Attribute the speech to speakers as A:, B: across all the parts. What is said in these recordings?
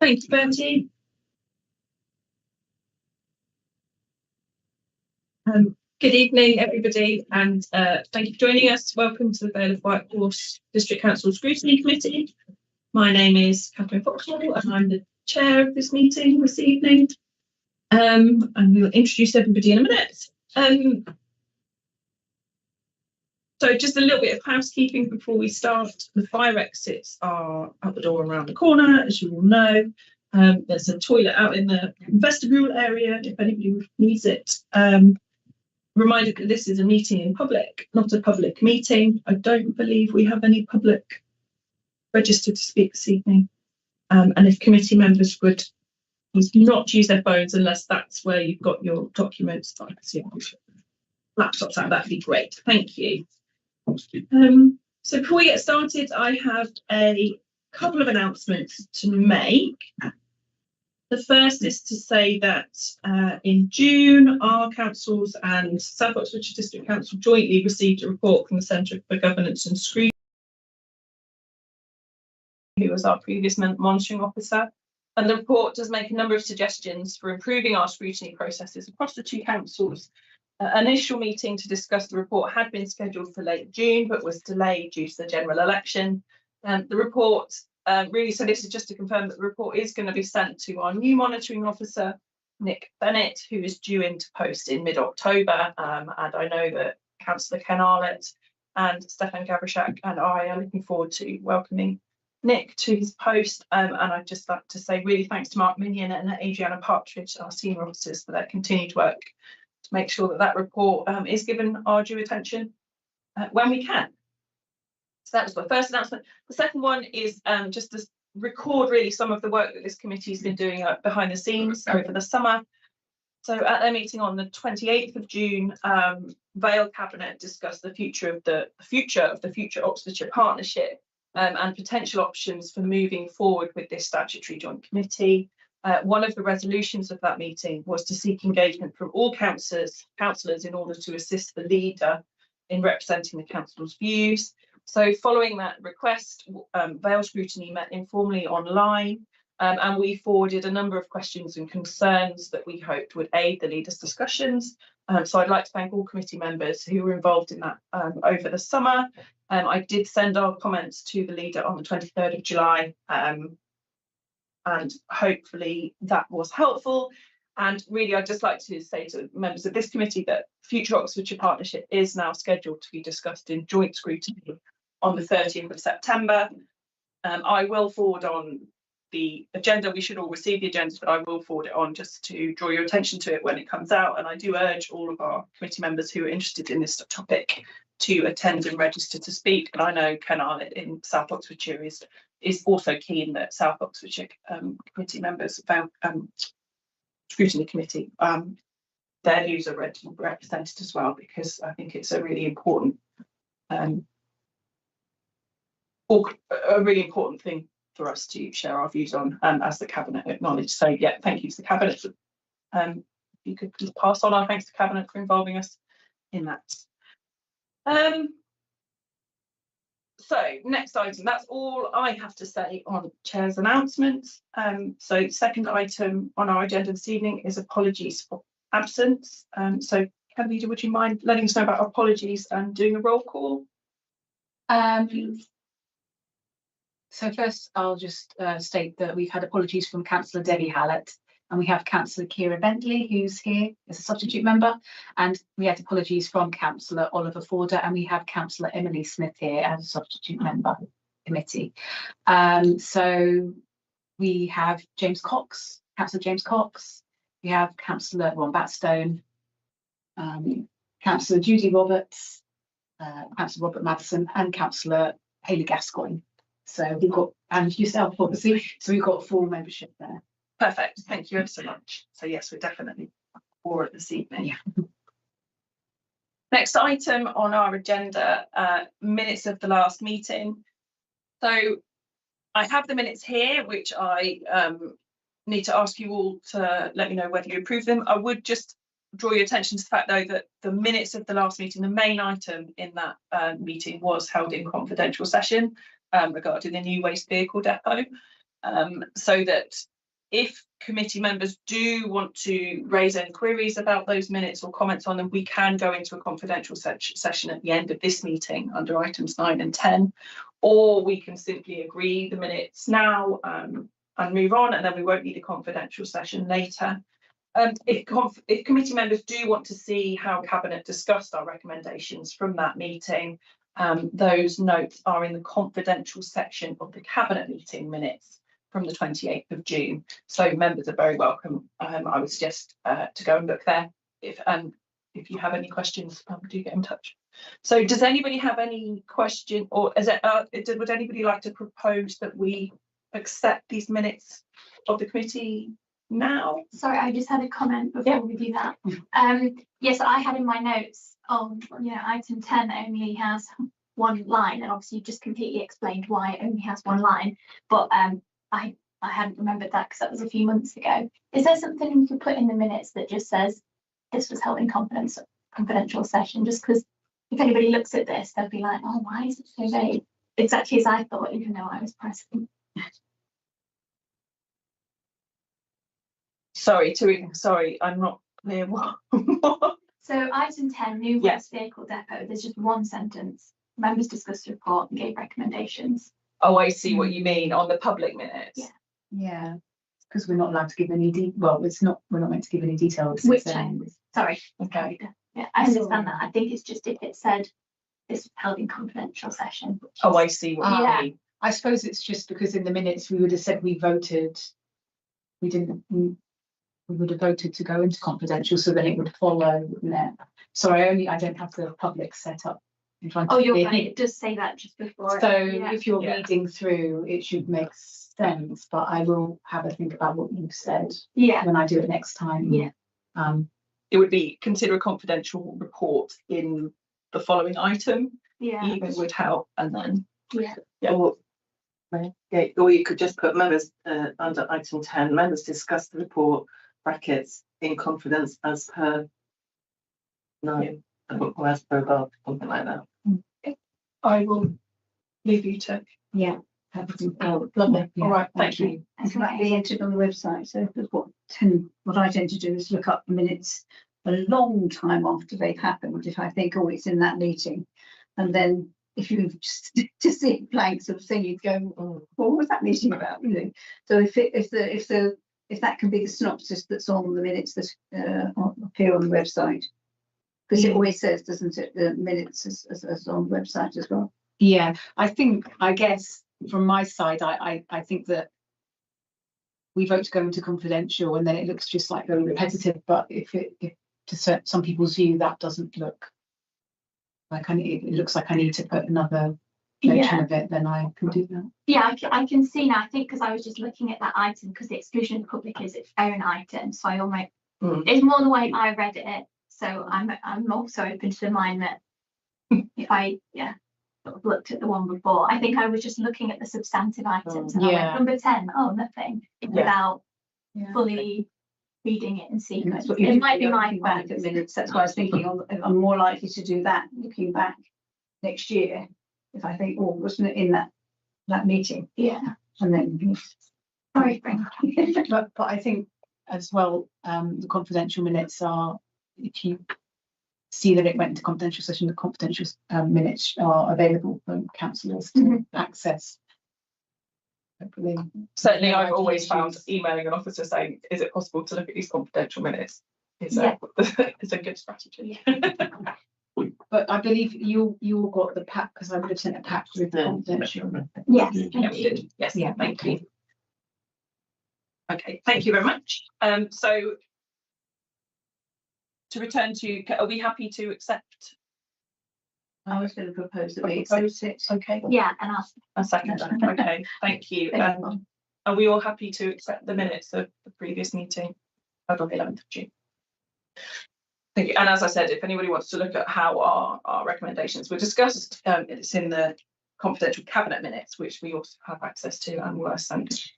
A: Thank you, Bertie. Good evening, everybody, and thank you for joining us. Welcome to the Vale of Whitehorse District Council Scrutiny Committee. My name is Catherine Foxwell, and I'm the chair of this meeting this evening. And we'll introduce everybody in a minute. So just a little bit of housekeeping before we start. The fire exits are out the door around the corner, as you all know. There's a toilet out in the vestibule area if anybody needs it. Reminded that this is a meeting in public, not a public meeting. I don't believe we have any public registered to speak this evening. And if committee members would not use their phones unless that's where you've got your documents, laptops out, that'd be great. Thank you. So before we get started, I have a couple of announcements to make. The first is to say that in June, our councils and South Oxfordshire District Council jointly received a report from the Centre for Governance and Scrutiny, who was our previous monitoring officer. And the report does make a number of suggestions for improving our scrutiny processes across the two councils. An initial meeting to discuss the report had been scheduled for late June, but was delayed due to the general election. The report really, so this is just to confirm that the report is going to be sent to our new monitoring officer, Nick Bennett, who is due into post in mid-October. And I know that Councillor Ken Arlett and Stefan Gavrishak and I are looking forward to welcoming Nick to his post. And I'd just like to say really thanks to Mark Minion and Adriana Partridge, our senior officers, for their continued work to make sure that that report is given our due attention when we can. So that was my first announcement. The second one is just to record really some of the work that this committee has been doing behind the scenes over the summer. So at their meeting on the 28th of June, Vale Cabinet discussed the future of the future Oxfordshire Partnership and potential options for moving forward with this statutory joint committee. One of the resolutions of that meeting was to seek engagement from all councillors in order to assist the leader in representing the council's views. So following that request, Vale Scrutiny met informally online, and we forwarded a number of questions and concerns that we hoped would aid the leaders' discussions. So I'd like to thank all committee members who were involved in that over the summer. I did send our comments to the leader on the 23rd of July, and hopefully that was helpful. And really, I'd just like to say to members of this committee that future Oxfordshire Partnership is now scheduled to be discussed in joint scrutiny on the 30th of September. I will forward on the agenda. We should all receive the agenda, but I will forward it on just to draw your attention to it when it comes out. And I do urge all of our committee members who are interested in this topic to attend and register to speak. And I know Ken Arlett in South Oxfordshire is also keen that South Oxfordshire committee members, Scrutiny Committee, their views are represented as well, because I think it's a really important thing for us to share our views on, as the Cabinet acknowledged. So yeah, thank you to the Cabinet. If you could please pass on our thanks to Cabinet for involving us in that. So next item, that's all I have to say on Chair's announcements. So second item on our agenda this evening is apologies for absence. So Candida, would you mind letting us know about our apologies and doing a roll call?
B: So first, I'll just state that we've had apologies from Councillor Debbie Hallett, and we have Councillor Kira Bentley, who's here as a substitute member, and we had apologies from Councillor Oliver Forder, and we have Councillor Emily Smith here as a substitute member committee. So we have James Cox, Councillor James Cox, we have Councillor Ron Batstone, Councillor Judy Roberts, Councillor Robert Madison, and Councillor Hayley Gascoigne. So we've got, and yourself obviously, so we've got full membership there.
A: Perfect, thank you ever so much. So yes, we're definitely for it this evening.
B: Yeah.
A: Next item on our agenda, minutes of the last meeting. So I have the minutes here, which I need to ask you all to let me know whether you approve them. I would just draw your attention to the fact, though, that the minutes of the last meeting, the main item in that meeting was held in confidential session regarding the new waste vehicle depot. So that If committee members do want to raise any queries about those minutes or comments on them, we can go into a confidential session at the end of this meeting under items 9 and 10, or we can simply agree the minutes now and move on, and then we won't need a confidential session later. If committee members do want to see how Cabinet discussed our recommendations from that meeting, those notes are in the confidential section of the Cabinet meeting minutes from the 28th of June. So members are very welcome. I would suggest to go and look there. If you have any questions, do get in touch. So does anybody have any question, or would anybody like to propose that we accept these minutes of the committee now?
C: Sorry, I just had a comment before we do that. Yes, I had in my notes on item 10 only has one line, and obviously you just completely explained why it only has one line, but I hadn't remembered that because that was a few months ago. Is there something you could put in the minutes that just says this was held in confidential session? Just because if anybody looks at this, they'll be like, oh, why is it so vague? Exactly as I thought, even though I was present.
A: Sorry, I'm not clear what.
C: So item 10, new waste vehicle depot, there's just one sentence. Members discussed the report and gave recommendations.
A: Oh, I see what you mean on the public minutes.
B: Yeah, because we're not allowed to give any we're not meant to give any details.
C: Which sorry.
A: Okay.
C: Yeah, I understand that. I think it's just if it said this was held in confidential session.
A: Oh, I see what you mean.
B: I suppose it's just because in the minutes we would have said we voted. We didn't. We would have voted to go into confidential, so then it would follow, wouldn't it? So I don't have the public set up in front of me.
C: Oh, you're right. It does say that just before.
B: So if you're reading through, it should make sense. But I will have a think about what you've said.
C: Yeah.
B: When I do it next time.
C: Yeah.
A: It would be consider a confidential report in the following item.
C: Yeah.
A: Even would help, and then.
C: Yeah.
D: Or you could just put members under item 10. Members discuss the report brackets in confidence as per 9 or as per above, something like that.
A: I will leave you to.
B: Yeah.
A: Lovely. All right. Thank you.
E: It might be entered on the website. So what I tend to do is look up the minutes a long time after they've happened. If I think, oh, it's in that meeting, and then if you just see it blank sort of thing, you'd go, oh, what was that meeting about? So if that can be the synopsis that's on the minutes that appear on the website, because it always says, doesn't it, the minutes as on the website as well.
B: Yeah, I guess from my side, I think that we vote to go into confidential, and then it looks just like very repetitive. But if to some people's view, that doesn't look like it looks like I need to put another mention of it, then I can do that.
C: Yeah, I can see now. I think because I was just looking at that item because the exclusion of the public is its own item, so I almost it's more the way I read it. So I'm also open to the mind that if I sort of looked at the one before, I think I was just looking at the substantive items and I went number 10, oh nothing, without fully reading it in sequence. It might be my
E: back at minutes. That's why I was thinking I'm more likely to do that looking back next year if I think, oh, wasn't it in that meeting?
C: Yeah.
E: And then
C: Sorry, Frank.
B: But I think as well, the confidential minutes are, if you see that it went into confidential session, the confidential minutes are available for councillors to access. Hopefully.
A: Certainly, I've always found emailing an officer saying, is it possible to look at these confidential minutes? Is a good strategy.
B: But I believe you all got the pack, because I would have sent a pack with the confidential.
C: Yes.
A: Yes.
B: Yeah,
A: Thank you. Okay. Thank you very much. So to return to, are we happy to accept?
E: I was going to propose that we accept it.
A: Okay.
C: Yeah, and
A: A second. Okay. Thank you. Are we all happy to accept the minutes of the previous meeting of the 11th of June? Thank you. And as I said, if anybody wants to look at how our recommendations were discussed, it's in the confidential cabinet minutes, which we also have access to and were sent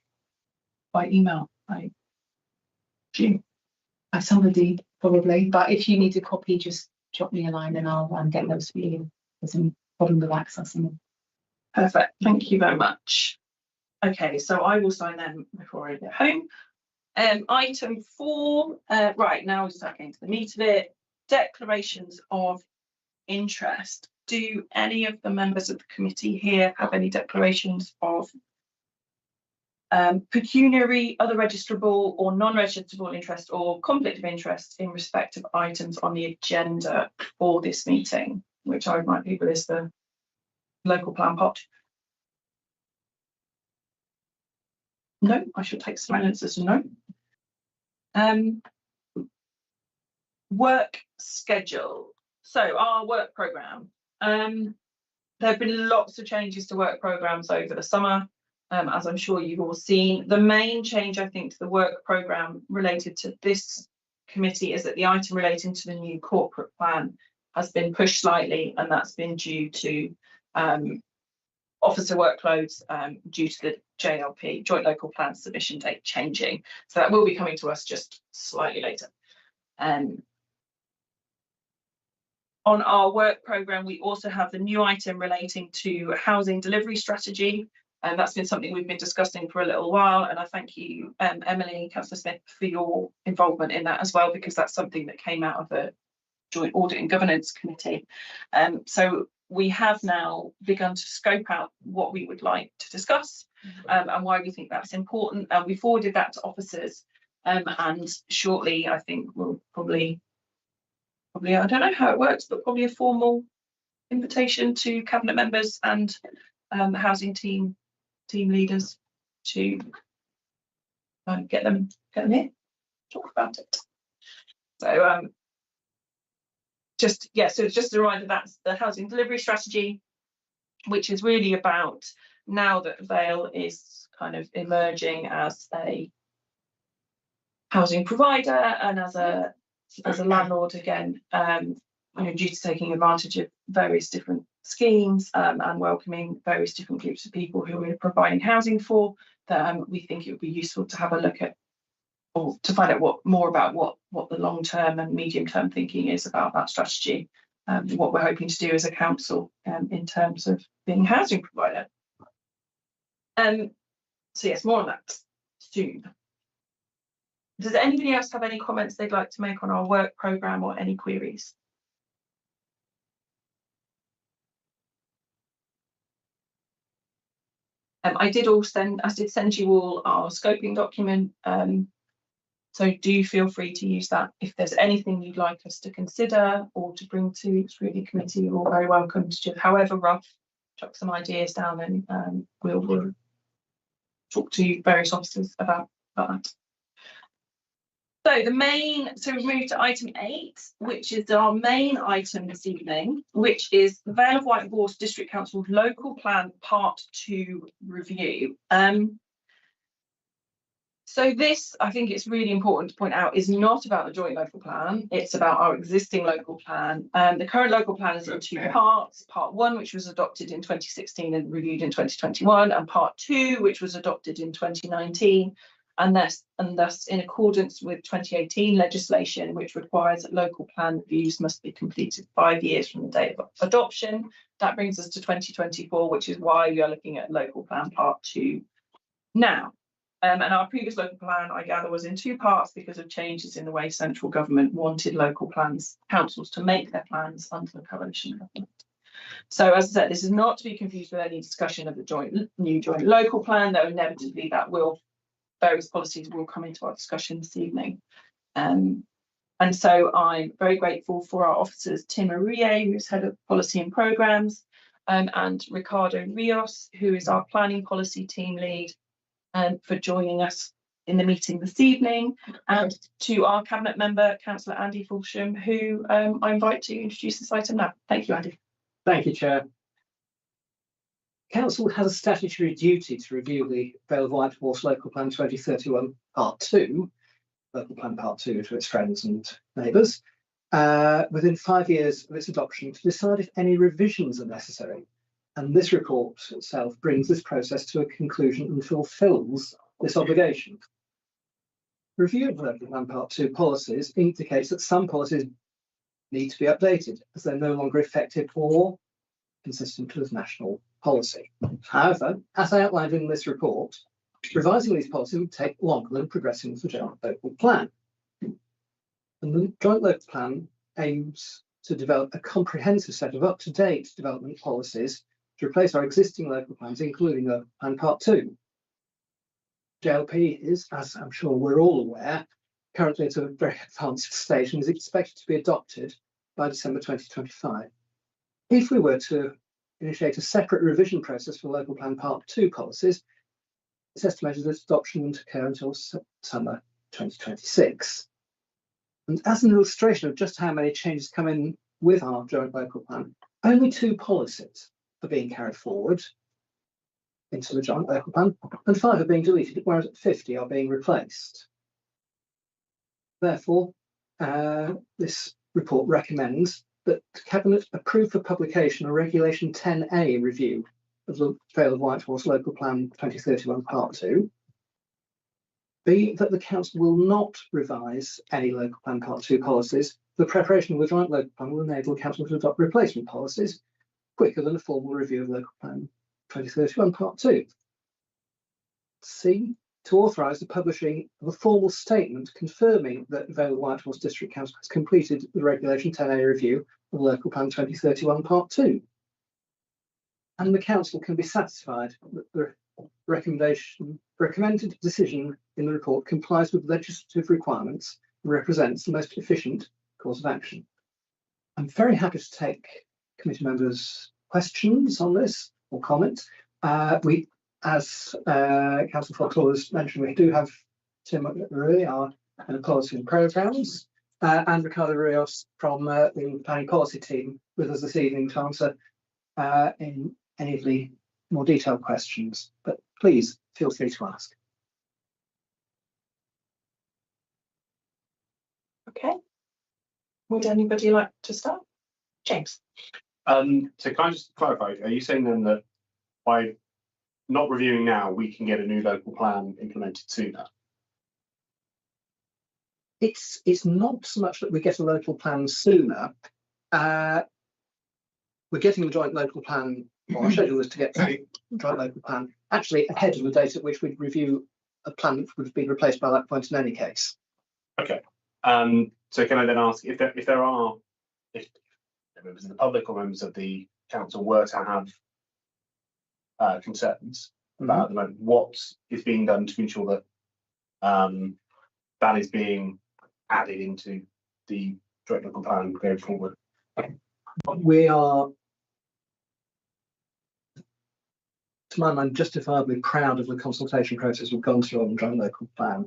A: by email by June.
B: Somebody probably, but if you need a copy, just drop me a line and I'll get those for you. There's any problem with accessing them.
A: Perfect. Thank you very much. Okay, so I will sign them before I get home. Item 4, right, now we're starting to the meat of it. Declarations of interest. Do any of the members of the committee here have any declarations of pecuniary, other registrable or non-registrable interest or conflict of interest in respect of items on the agenda for this meeting, which I remind people is the local plan pot? No, I should take silence as a no. Work schedule. So our work programme. There have been lots of changes to work programmes over the summer, as I'm sure you've all seen. The main change, I think, to the work programme related to this committee is that the item relating to the new corporate plan has been pushed slightly, and that's been due to officer workloads due to the JLP, Joint Local Plan submission date changing. So that will be coming to us just slightly later. On our work programme, we also have the new item relating to housing delivery strategy. And that's been something we've been discussing for a little while. And I thank you, Emily, Councillor Smith, for your involvement in that as well, because that's something that came out of the Joint Audit and Governance Committee. So we have now begun to scope out what we would like to discuss and why we think that's important. And we forwarded that to officers. And shortly, I think we'll probably, I don't know how it works, but probably a formal invitation to cabinet members and housing team leaders to get them here, talk about it. So so it's just a reminder that's the housing delivery strategy, which is really about now that Vale is kind of emerging as a housing provider and as a landlord again, due to taking advantage of various different schemes and welcoming various different groups of people who we're providing housing for, that we think it would be useful to have a look at, or to find out more about what the long-term and medium-term thinking is about that strategy, what we're hoping to do as a council in terms of being a housing provider. So yes, more on that soon. Does anybody else have any comments they'd like to make on our work programme or any queries? I did send you all our scoping document. So do feel free to use that. If there's anything you'd like us to consider or to bring to the Scrutiny Committee, you're all very welcome to, however rough, chuck some ideas down and we'll talk to various officers about that. So we've moved to item 8, which is our main item this evening, which is the Vale of White Horse District Council's Local Plan Part 2 review. So this, I think it's really important to point out, is not about the joint local plan. It's about our existing local plan. The current local plan is in 2 parts. Part 1, which was adopted in 2016 and reviewed in 2021, and Part 2, which was adopted in 2019. And thus in accordance with 2018 legislation, which requires that local plan reviews must be completed 5 years from the date of adoption. That brings us to 2024, which is why we are looking at local plan part 2 now. And our previous local plan, I gather, was in 2 parts because of changes in the way central government wanted local councils to make their plans under the coalition government. So as I said, this is not to be confused with any discussion of the new joint local plan, though inevitably various policies will come into our discussion this evening. And so I'm very grateful for our officers, Tim Arie, who's head of policy and programmes, and Ricardo Rios, who is our planning policy team lead, for joining us in the meeting this evening, and to our cabinet member, Councillor Andy Fulsham, who I invite to introduce this item now. Thank you, Andy.
F: Thank you, Chair. Council has a statutory duty to review the Vale of White Horse Local Plan 2031 Part 2, Local Plan Part 2 to its friends and neighbours, within 5 years of its adoption to decide if any revisions are necessary. And this report itself brings this process to a conclusion and fulfils this obligation. Review of Local Plan Part 2 policies indicates that some policies need to be updated as they're no longer effective or consistent with national policy. However, as I outlined in this report, revising these policies would take longer than progressing with the joint local plan. And the joint local plan aims to develop a comprehensive set of up-to-date development policies to replace our existing local plans, including Local Plan Part 2. JLP is, as I'm sure we're all aware, currently at a very advanced stage and is expected to be adopted by December 2025. If we were to initiate a separate revision process for Local Plan Part 2 policies, it's estimated that adoption won't occur until summer 2026. And as an illustration of just how many changes come in with our joint local plan, only 2 policies are being carried forward into the joint local plan, and 5 are being deleted, whereas 50 are being replaced. Therefore, this report recommends that the Cabinet approve for publication a Regulation 10A review of the Vale of Whitehorse Local Plan 2031 Part 2. B, that the Council will not revise any Local Plan Part 2 policies. The preparation of the joint local plan will enable the Council to adopt replacement policies quicker than a formal review of Local Plan 2031 Part 2. C, to authorise the publishing of a formal statement confirming that Vale of Whitehorse District Council has completed the Regulation 10A review of Local Plan 2031 Part 2. And the Council can be satisfied that the recommended decision in the report complies with legislative requirements and represents the most efficient course of action. I'm very happy to take committee members' questions on this or comments. As Councillor Foxall has mentioned, we do have Tim Rui, our Head of Policy and Programmes, and Ricardo Rios from the Planning Policy team with us this evening to answer in any of the more detailed questions, but please feel free to ask.
A: Okay. Would anybody like to start? James.
G: So can I just clarify, are you saying then that by not reviewing now, we can get a new local plan implemented sooner?
F: It's not so much that we get a local plan sooner. We're getting the joint local plan, or our schedule is to get the joint local plan actually ahead of the date at which we'd review a plan that would have been replaced by that point in any case.
G: Okay. So can I then ask if members of the public or members of the council were to have concerns about the moment, what is being done to ensure that that is being added into the joint local plan going forward?
F: We are, to my mind, justifiably proud of the consultation process we've gone through on the joint local plan.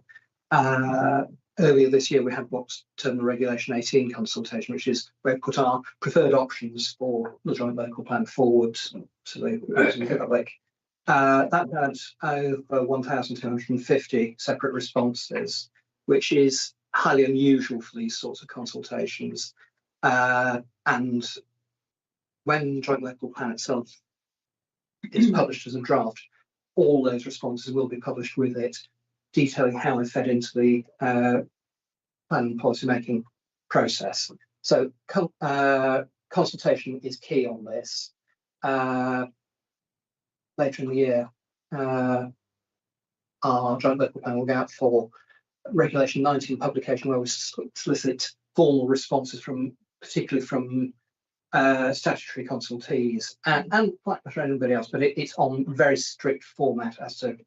F: Earlier this year, we had what's termed the Regulation 18 consultation, which is where we put our preferred options for the joint local plan forward to the public. That had over 1,250 separate responses, which is highly unusual for these sorts of consultations. And when the joint local plan itself is published as a draft, all those responses will be published with it, detailing how it fed into the plan and policy making process. So consultation is key on this. Later in the year, our joint local plan will go out for Regulation 19 publication, where we solicit formal responses from, particularly from statutory consultees and like for anybody else, but it's on very strict format as to,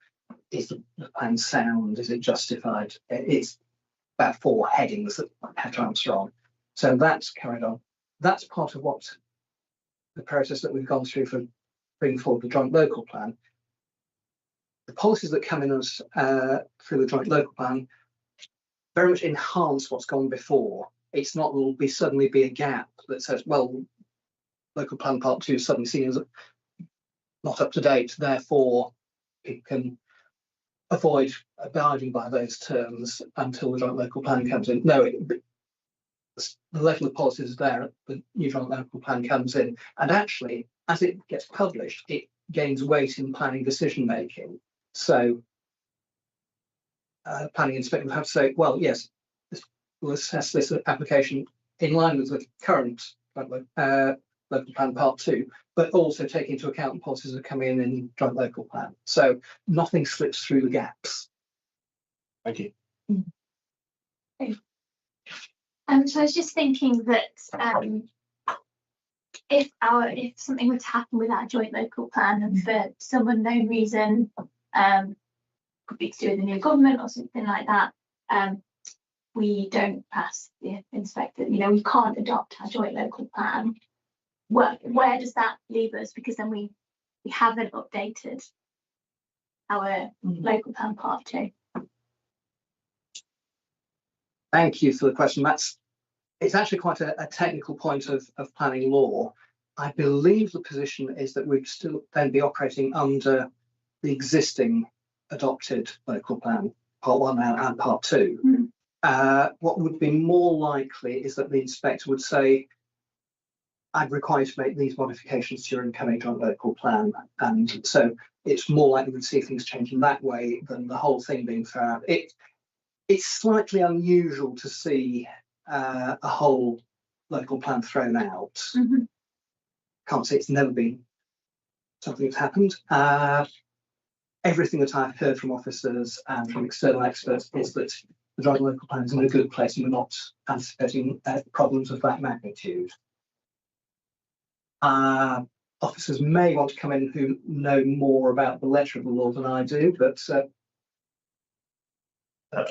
F: is the plan sound, is it justified? It's about 4 headings that I have to answer on. So that's carried on. That's part of what the process that we've gone through for bringing forward the joint local plan. The policies that come in as through the joint local plan very much enhance what's gone before. It's not will be suddenly be a gap that says, well, local plan part 2 is suddenly seen as not up to date, therefore it can avoid abiding by those terms until the joint local plan comes in. No, the level of policies is there, the new joint local plan comes in, and actually, as it gets published, it gains weight in planning decision making. So planning inspector will have to say, well, yes, we'll assess this application in line with the current local plan part 2, but also take into account policies that come in joint local plan. So nothing slips through the gaps.
G: Thank you.
C: So I was just thinking that if something were to happen with our joint local plan and for some unknown reason, could be to do with the new government or something like that, we don't pass the inspector, we can't adopt our joint local plan. Where does that leave us? Because then we haven't updated our local plan part 2.
F: Thank you for the question. It's actually quite a technical point of planning law. I believe the position is that we'd still then be operating under the existing adopted local plan, part 1 and part 2. What would be more likely is that the inspector would say, I'd require to make these modifications to your incoming joint local plan. And so it's more likely we'd see things changing that way than the whole thing being thrown out. It's slightly unusual to see a whole local plan thrown out. Can't say it's never been something that's happened. Everything that I've heard from officers and from external experts is that the joint local plan is in a good place and we're not anticipating problems of that magnitude. Officers may want to come in who know more about the letter of the law than I do, but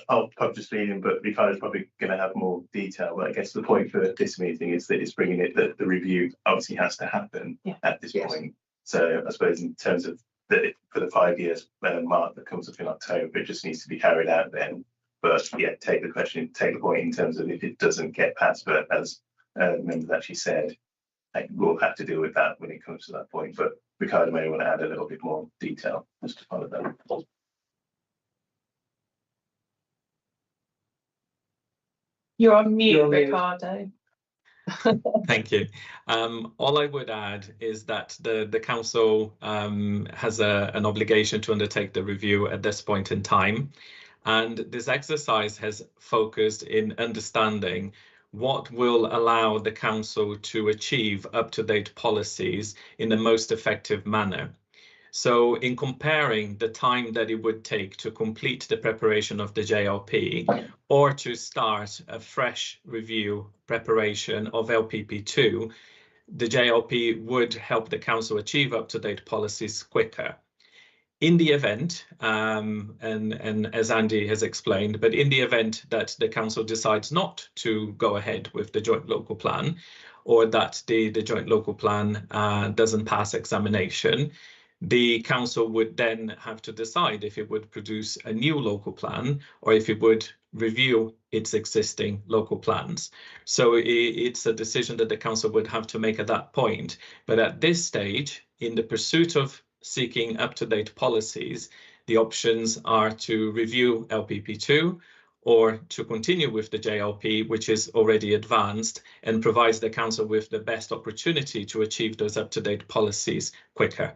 G: I'll probably just lead in, but Ricardo's probably going to have more detail. But I guess the point for this meeting is that it's bringing it that the review obviously has to happen at this point. So I suppose in terms of for the 5 years mark that comes up in October, it just needs to be carried out then. But yeah, take the point in terms of if it doesn't get passed. But as members actually said, we'll have to deal with that when it comes to that point. But Ricardo may want to add a little bit more detail just to follow that.
A: You're on mute, Ricardo.
H: Thank you. All I would add is that the council has an obligation to undertake the review at this point in time. And this exercise has focused in understanding what will allow the council to achieve up-to-date policies in the most effective manner. So in comparing the time that it would take to complete the preparation of the JLP or to start a fresh review preparation of LPP2, the JLP would help the council achieve up-to-date policies quicker. In the event, and as Andy has explained, but in the event that the council decides not to go ahead with the joint local plan, or that the joint local plan doesn't pass examination, the council would then have to decide if it would produce a new local plan or if it would review its existing local plans. So it's a decision that the council would have to make at that point. But at this stage, in the pursuit of seeking up-to-date policies, the options are to review LPP2 or to continue with the JLP, which is already advanced and provides the council with the best opportunity to achieve those up-to-date policies quicker.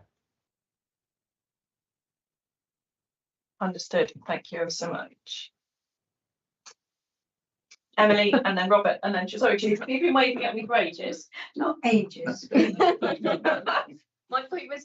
A: Understood. Thank you ever so much. Emily, and then Robert, and then sorry, Julie, you've been waving at me for ages.
E: Not ages.
I: My point was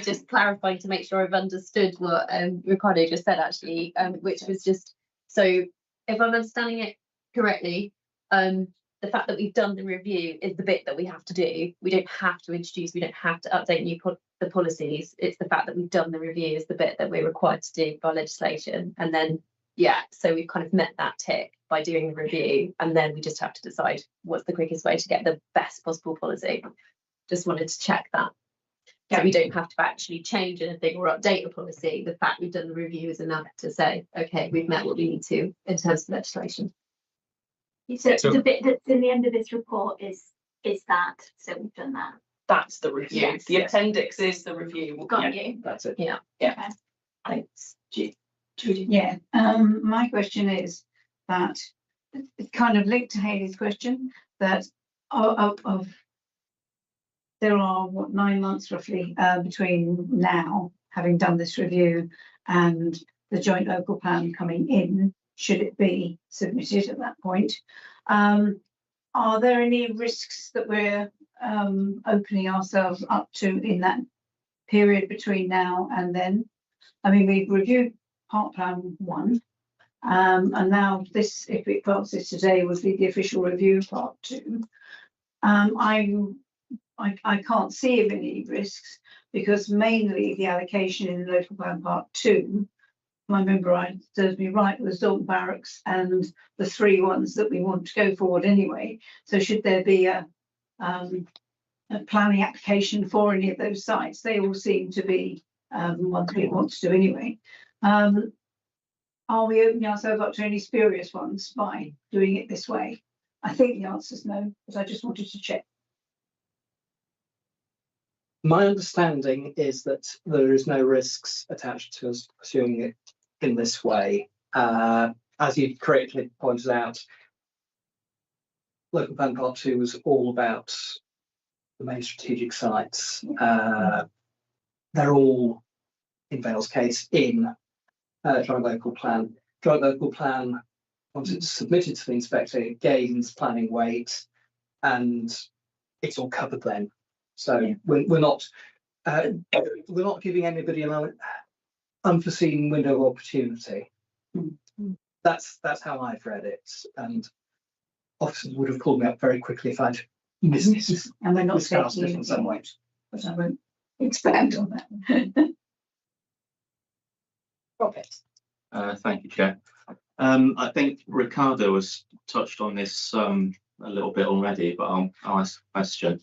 I: just clarifying to make sure I've understood what Ricardo just said, actually, which was just, so if I'm understanding it correctly, the fact that we've done the review is the bit that we have to do. We don't have to introduce, we don't have to update the policies. It's the fact that we've done the review is the bit that we're required to do by legislation. And then, yeah, so we've kind of met that tick by doing the review. And then we just have to decide what's the quickest way to get the best possible policy. Just wanted to check that. So we don't have to actually change anything or update the policy. The fact we've done the review is enough to say, okay, we've met what we need to in terms of legislation.
C: So the bit that's in the end of this report is that. So we've done that.
A: That's the review.
C: Yes.
A: The appendix is the review.
C: Got you.
F: that's it.
A: Yeah.
C: Okay.
A: Thanks. Judy.
E: Yeah, my question is that it's kind of linked to Hayley's question that of there are 9 months roughly between now having done this review and the joint local plan coming in, should it be submitted at that point. Are there any risks that we're opening ourselves up to in that period between now and then? I mean, we've reviewed part plan 1, and now this, if it passes today, would be the official review of part 2. I can't see of any risks because mainly the allocation in local plan part 2, if I remember serves me right, was Dalton Barracks and the 3 ones that we want to go forward anyway. So should there be a planning application for any of those sites, they all seem to be ones we want to do anyway. Are we opening ourselves up to any spurious ones by doing it this way? I think the answer is no, but I just wanted to check.
F: My understanding is that there is no risks attached to us pursuing it in this way. As you correctly pointed out, local plan part 2 was all about the main strategic sites. They're all, in Vale's case, in joint local plan. Joint local plan, once it's submitted to the inspector, it gains planning weight, and it's all covered then. So we're not giving anybody an unforeseen window of opportunity. That's how I've read it, and officers would have called me up very quickly if I'd missed it.
E: And we're not
F: miscast
E: taking
F: it in some way.
E: but I won't expand on that.
B: Robert.
J: Thank you, Chair. I think Ricardo has touched on this a little bit already, but I'll ask a question.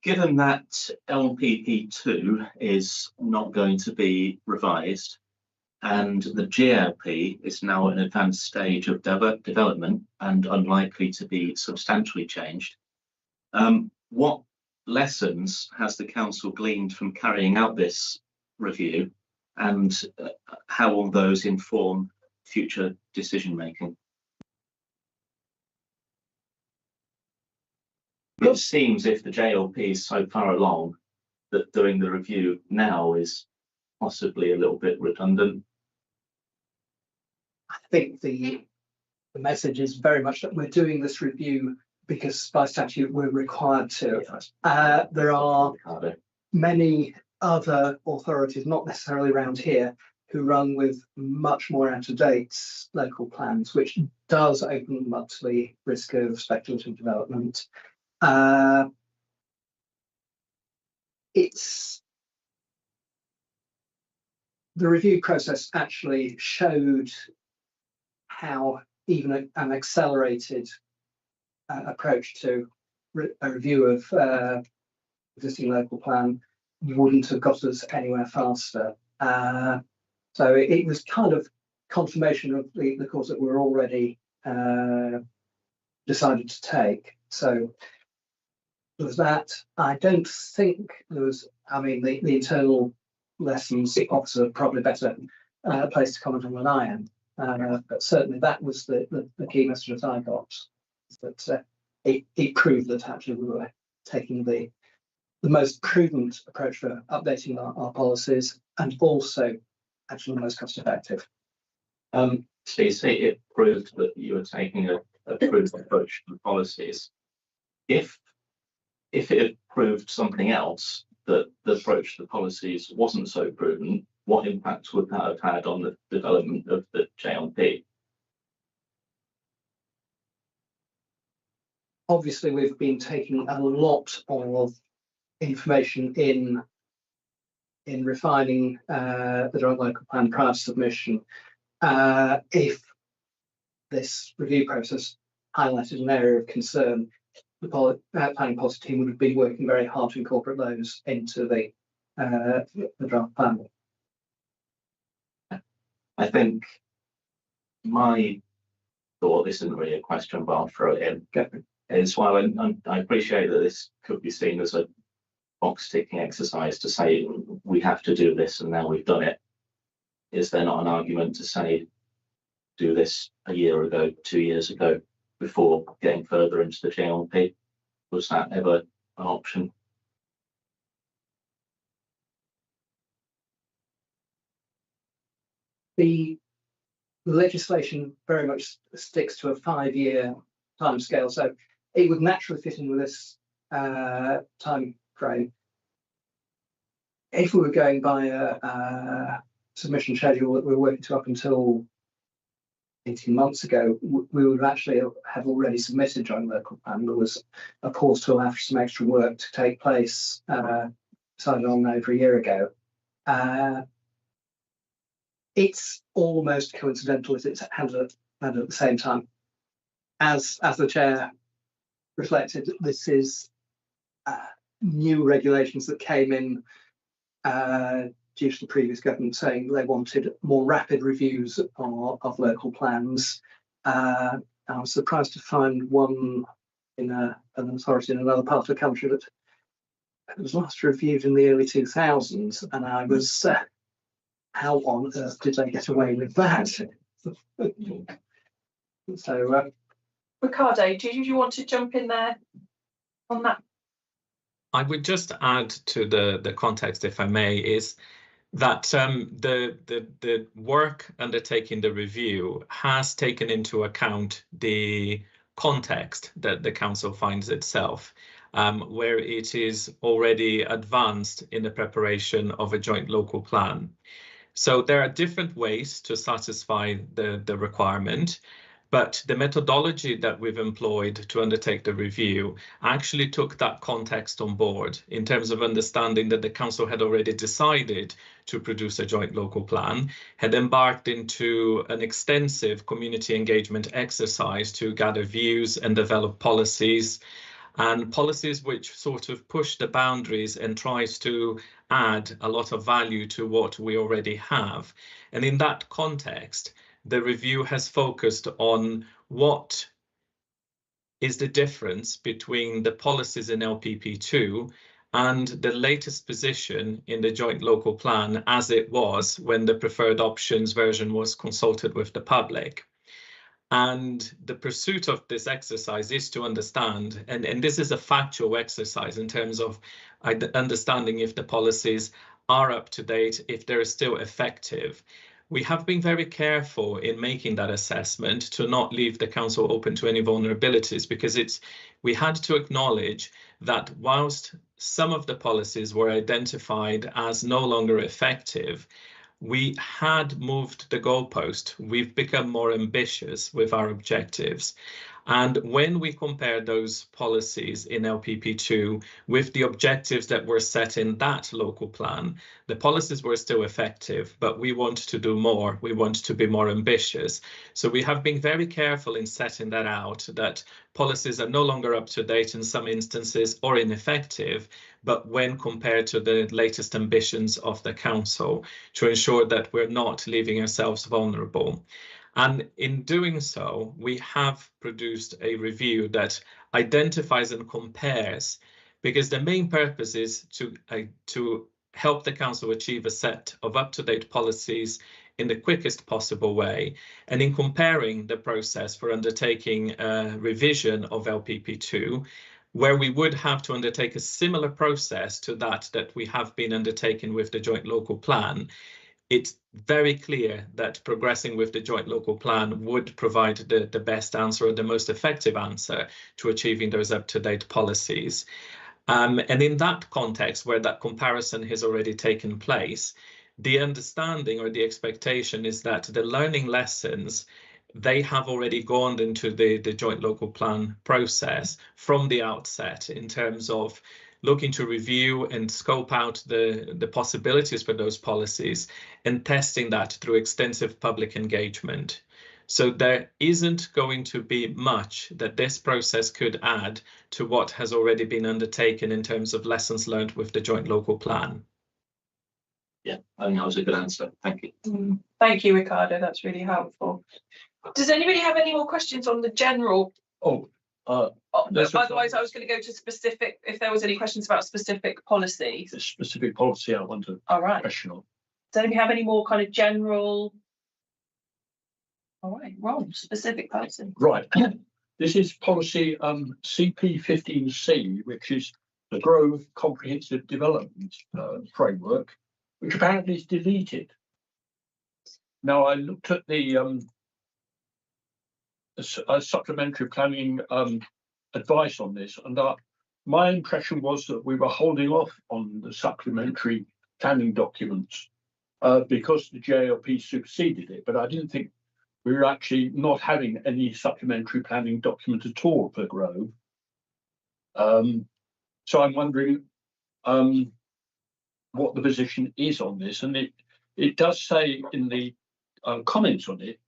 J: Given that LPP2 is not going to be revised and the GLP is now at an advanced stage of development and unlikely to be substantially changed, what lessons has the council gleaned from carrying out this review, and how will those inform future decision making? It seems if the JLP is so far along that doing the review now is possibly a little bit redundant.
F: I think the message is very much that we're doing this review because by statute we're required to. There are many other authorities, not necessarily around here, who run with much more out-of-date local plans, which does open them up to the risk of speculative development. The review process actually showed how even an accelerated approach to a review of existing local plan wouldn't have got us anywhere faster. So it was kind of confirmation of the course that we're already decided to take. So there was that. I don't think there was, I mean, the internal lessons officer are probably better place to comment on than I am. But certainly that was the key message that I got, that it proved that actually we were taking the most prudent approach for updating our policies, and also actually the most cost effective.
J: So you say it proved that you were taking a prudent approach to the policies. If it had proved something else, that the approach to the policies wasn't so prudent, what impact would that have had on the development of the JLP?
F: Obviously, we've been taking a lot of information in refining the joint local plan prior to submission. If this review process highlighted an area of concern, the planning policy team would have been working very hard to incorporate those into the draft plan.
J: I think my thought, this isn't really a question, but I'll throw it in, is while I appreciate that this could be seen as a box ticking exercise to say we have to do this and now we've done it, is there not an argument to say do this a year ago, 2 years ago, before getting further into the JLP? Was that ever an option?
F: The legislation very much sticks to a 5-year timescale, so it would naturally fit in with this time frame, if we were going by a submission schedule that we were working to up until 18 months ago, we would actually have already submitted joint local plan. There was a pause to allow for some extra work to take place, decided on over a year ago. It's almost coincidental that it's handled at the same time. As the chair reflected, this is new regulations that came in due to the previous government saying they wanted more rapid reviews of local plans. I was surprised to find one in an authority in another part of the country that it was last reviewed in the early 2000s, and I was, how on earth did they get away with that? So,
A: Ricardo, do you want to jump in there on that?
H: I would just add to the context, if I may, is that the work undertaking the review has taken into account the context that the council finds itself, where it is already advanced in the preparation of a joint local plan. So there are different ways to satisfy the requirement, but the methodology that we've employed to undertake the review actually took that context on board in terms of understanding that the council had already decided to produce a joint local plan, had embarked into an extensive community engagement exercise to gather views and develop policies, and policies which sort of push the boundaries and tries to add a lot of value to what we already have. And in that context, the review has focused on what is the difference between the policies in LPP2 and the latest position in the joint local plan as it was when the preferred options version was consulted with the public. And the pursuit of this exercise is to understand, and this is a factual exercise in terms of understanding if the policies are up to date, if they're still effective. We have been very careful in making that assessment to not leave the council open to any vulnerabilities, because we had to acknowledge that whilst some of the policies were identified as no longer effective, we had moved the goalpost. We've become more ambitious with our objectives. And when we compare those policies in LPP2 with the objectives that were set in that local plan, the policies were still effective, but we want to do more. We want to be more ambitious. So we have been very careful in setting that out, that policies are no longer up to date in some instances or ineffective, but when compared to the latest ambitions of the council, to ensure that we're not leaving ourselves vulnerable. And in doing so, we have produced a review that identifies and compares, because the main purpose is to help the council achieve a set of up-to-date policies in the quickest possible way. And in comparing the process for undertaking a revision of LPP2, where we would have to undertake a similar process to that we have been undertaking with the joint local plan, it's very clear that progressing with the joint local plan would provide the best answer or the most effective answer to achieving those up-to-date policies. And in that context, where that comparison has already taken place, the understanding or the expectation is that the learning lessons, they have already gone into the joint local plan process from the outset, in terms of looking to review and scope out the possibilities for those policies and testing that through extensive public engagement. So there isn't going to be much that this process could add to what has already been undertaken in terms of lessons learned with the joint local plan.
J: Yeah, I think that was a good answer. Thank you.
A: Thank you, Ricardo. That's really helpful. Does anybody have any more questions on the general? Otherwise, I was going to go to specific, if there was any questions about specific policies.
K: The specific policy I want to question on.
A: Does anybody have any more kind of general? All right, Ron, specific policy.
K: Right. This is policy CP15C, which is the Grove Comprehensive Development Framework, which apparently is deleted. Now, I looked at the supplementary planning advice on this, and my impression was that we were holding off on the supplementary planning documents because the JLP superseded it, but I didn't think we were actually not having any supplementary planning document at all for Grove. So I'm wondering what the position is on this, and it does say in the comments on it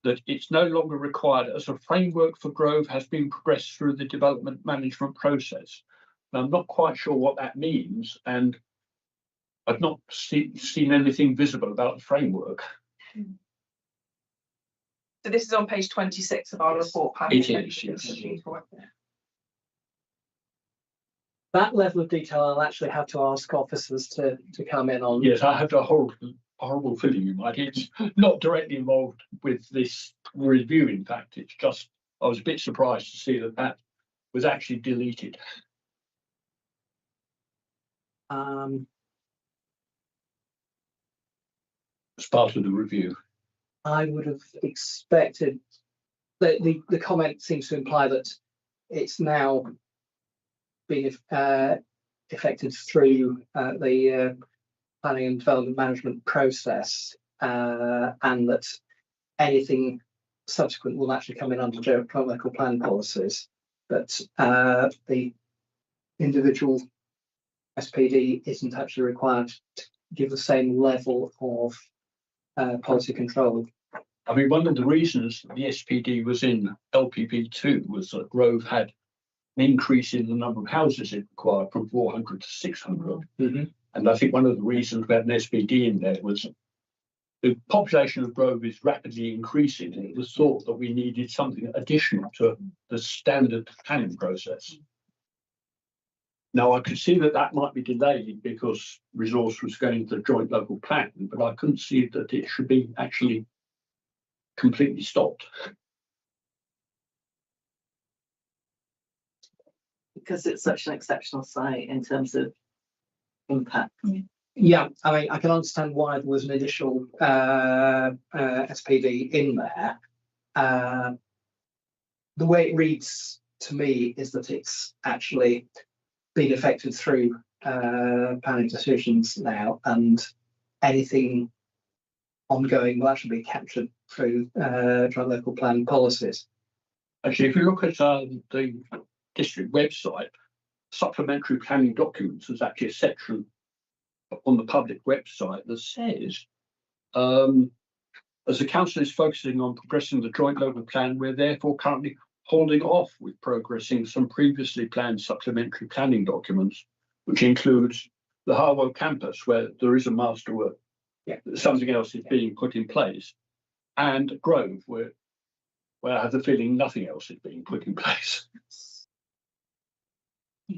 K: that it's no longer required as a framework for Grove has been progressed through the development management process. Now, I'm not quite sure what that means, and I've not seen anything visible about the framework.
A: So this is on page 26 of our report pack.
K: It is, yes.
F: That level of detail I'll actually have to ask officers to come in on.
K: Yes, I have a horrible feeling you might. It's not directly involved with this review, in fact. It's just, I was a bit surprised to see that that was actually deleted.
F: Um,
K: As part of the review.
F: I would have expected that the comment seems to imply that it's now been effected through the planning and development management process, and that anything subsequent will actually come in under joint local plan policies. But the individual SPD isn't actually required to give the same level of policy control.
K: I mean, one of the reasons the SPD was in LPP2 was that Grove had an increase in the number of houses it required from 400 to 600.
F: Mm-hmm.
K: And I think one of the reasons we had an SPD in there was the population of Grove is rapidly increasing, and it was thought that we needed something additional to the standard planning process. Now, I could see that that might be delayed because resource was going to the joint local plan, but I couldn't see that it should be actually completely stopped.
D: Because it's such an exceptional site in terms of impact.
F: Yeah, I mean, I can understand why there was an additional SPD in there. The way it reads to me is that it's actually been affected through planning decisions now, and anything ongoing will actually be captured through joint local plan policies.
K: Actually, if you look at the district website, supplementary planning documents, there's actually a section on the public website that says, as the council is focusing on progressing the joint local plan, we're therefore currently holding off with progressing some previously planned supplementary planning documents, which includes the Harwell campus, where there is a master work.
F: Yeah.
K: Something else is being put in place, and Grove, where I have the feeling nothing else is being put in place.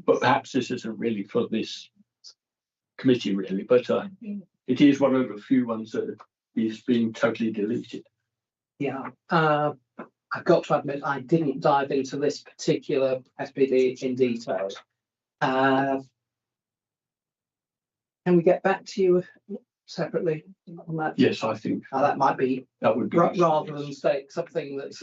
K: But perhaps this isn't really for this committee, really, but it is one of the few ones that is being totally deleted.
F: Yeah, I've got to admit I didn't dive into this particular SPD in detail. Can we get back to you separately on that?
K: Yes, I think
F: that might be
K: that would be
F: rather than state something that's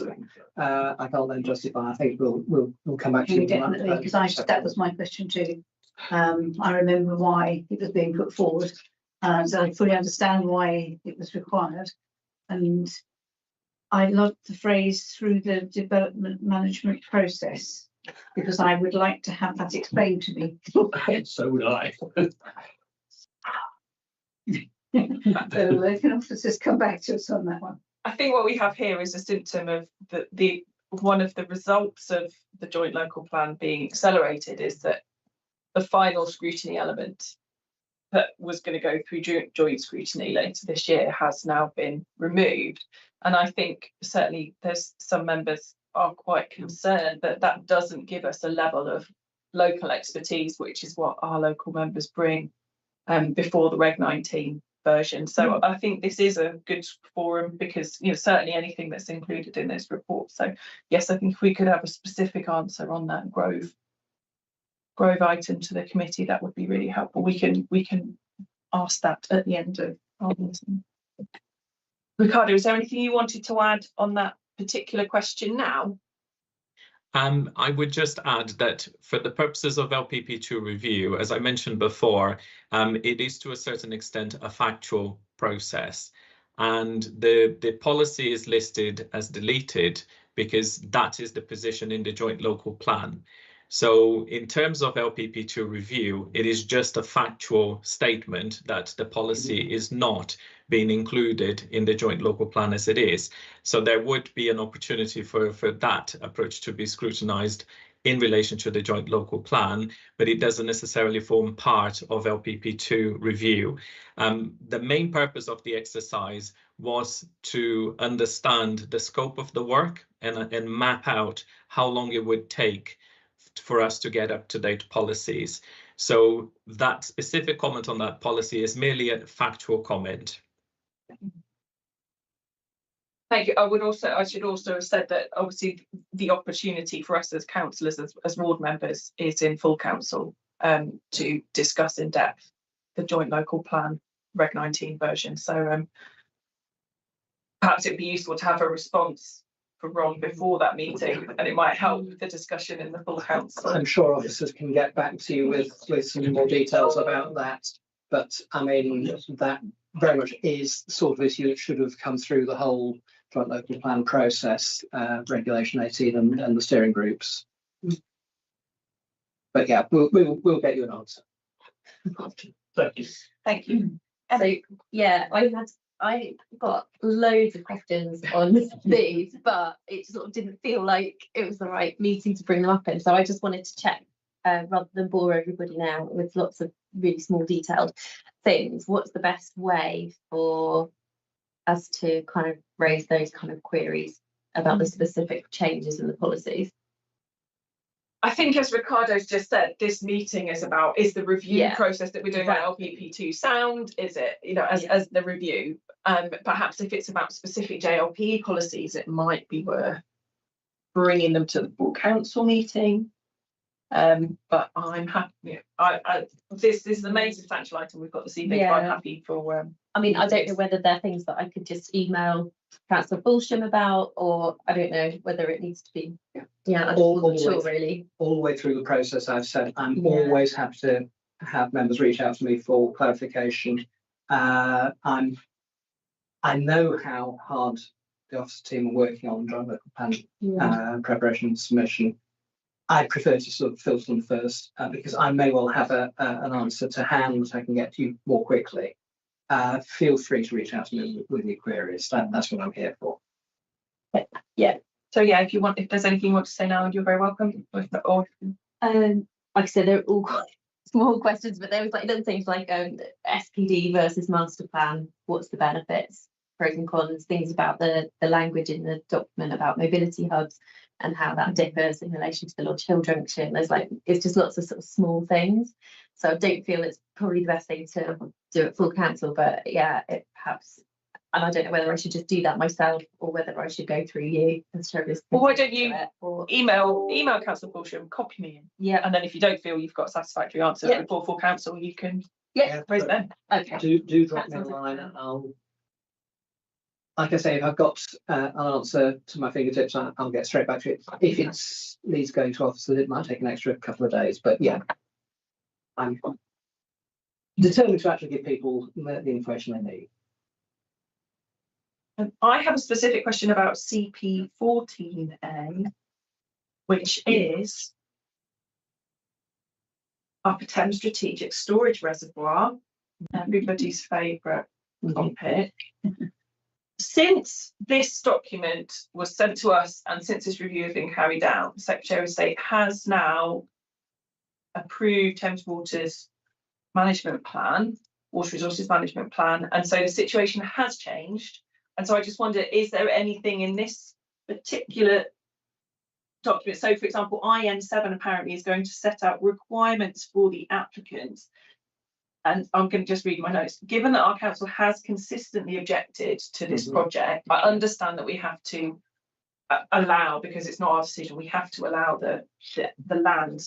F: I can't then justify. I think we'll come back to you.
E: Definitely, because that was my question too. I remember why it was being put forward, so I fully understand why it was required, and I love the phrase "through the development management process," because I would like to have that explained to me.
K: So would I.
E: So can officers come back to us on that one?
A: I think what we have here is a symptom of the one of the results of the joint local plan being accelerated is that the final scrutiny element that was going to go through joint scrutiny later this year has now been removed. And I think certainly there's some members are quite concerned that that doesn't give us a level of local expertise, which is what our local members bring before the Reg 19 version. So I think this is a good forum because, you know, certainly anything that's included in this report. So yes, I think if we could have a specific answer on that Grove item to the committee, that would be really helpful. We can ask that at the end of our meeting. Ricardo, is there anything you wanted to add on that particular question now?
H: I would just add that for the purposes of LPP2 review, as I mentioned before, it is to a certain extent a factual process. And the policy is listed as deleted because that is the position in the joint local plan. So in terms of LPP2 review, it is just a factual statement that the policy is not being included in the joint local plan as it is. So there would be an opportunity for that approach to be scrutinised in relation to the joint local plan, but it doesn't necessarily form part of LPP2 review. The main purpose of the exercise was to understand the scope of the work and map out how long it would take for us to get up-to-date policies. So that specific comment on that policy is merely a factual comment.
A: Thank you. I should also have said that obviously the opportunity for us as councillors, as ward members, is in full council to discuss in depth the joint local plan Reg 19 version. So perhaps it would be useful to have a response from Ron before that meeting, and it might help the discussion in the full council.
F: I'm sure officers can get back to you with some more details about that. But I mean, that very much is the sort of issue that should have come through the whole joint local plan process, Regulation 18 and the steering groups. But yeah, we'll get you an answer.
K: Thank you.
A: Thank you.
I: So yeah, I got loads of questions on these, but it sort of didn't feel like it was the right meeting to bring them up in. So I just wanted to check, rather than bore everybody now with lots of really small detailed things, what's the best way for us to kind of raise those kind of queries about the specific changes in the policies?
A: I think, as Ricardo's just said, this meeting is about, is the review process that we're doing at LPP2 sound? Is it, you know, as the review? Perhaps if it's about specific JLP policies, it might be worth bringing them to the full council meeting. But I'm happy. This is the main substantial item we've got this evening. Yeah. I'm happy for.
I: I mean, I don't know whether they're things that I could just email Councillor Fulsham about, or I don't know whether it needs to be. Yeah, I'm not sure really.
F: All the way through the process, I've said I'm always happy to have members reach out to me for clarification. I know how hard the office team are working on joint local plan preparation and submission. I prefer to sort of filter them first because I may well have an answer to hand that I can get to you more quickly. Feel free to reach out to me with your queries. That's what I'm here for.
A: Yeah. So yeah, if there's anything you want to say now, you're very welcome.
I: Like I said, they're all quite small questions, but there was like little things like SPD versus master plan. What's the benefits, pros and cons? Things about the language in the document about mobility hubs and how that differs in relation to the Lodge Hill Junction. There's like, it's just lots of sort of small things. So I don't feel it's probably the best thing to do at full council, but yeah, it perhaps, and I don't know whether I should just do that myself or whether I should go through you and show this.
A: Well, why don't you email Councillor Fulsham, copy me in.
I: Yeah.
A: And then if you don't feel you've got a satisfactory answer before full council, you can raise it then.
I: Okay.
F: Do drop me a line and I'll, like I say, if I've got an answer to my fingertips, I'll get straight back to it. If it needs going to officers, it might take an extra couple of days, but yeah, I'm determined to actually give people the information they need.
A: I have a specific question about CP14A, which is Upper Thames Strategic Storage Reservoir, everybody's favourite topic. Since this document was sent to us and since this review has been carried out, the Secretary of State has now approved Thames Water's management plan, water resources management plan, and so the situation has changed. And so I just wonder, is there anything in this particular document? So, for example, IN7 apparently is going to set out requirements for the applicants. And I'm going to just read my notes. Given that our council has consistently objected to this project, I understand that we have to allow, because it's not our decision, we have to allow the land.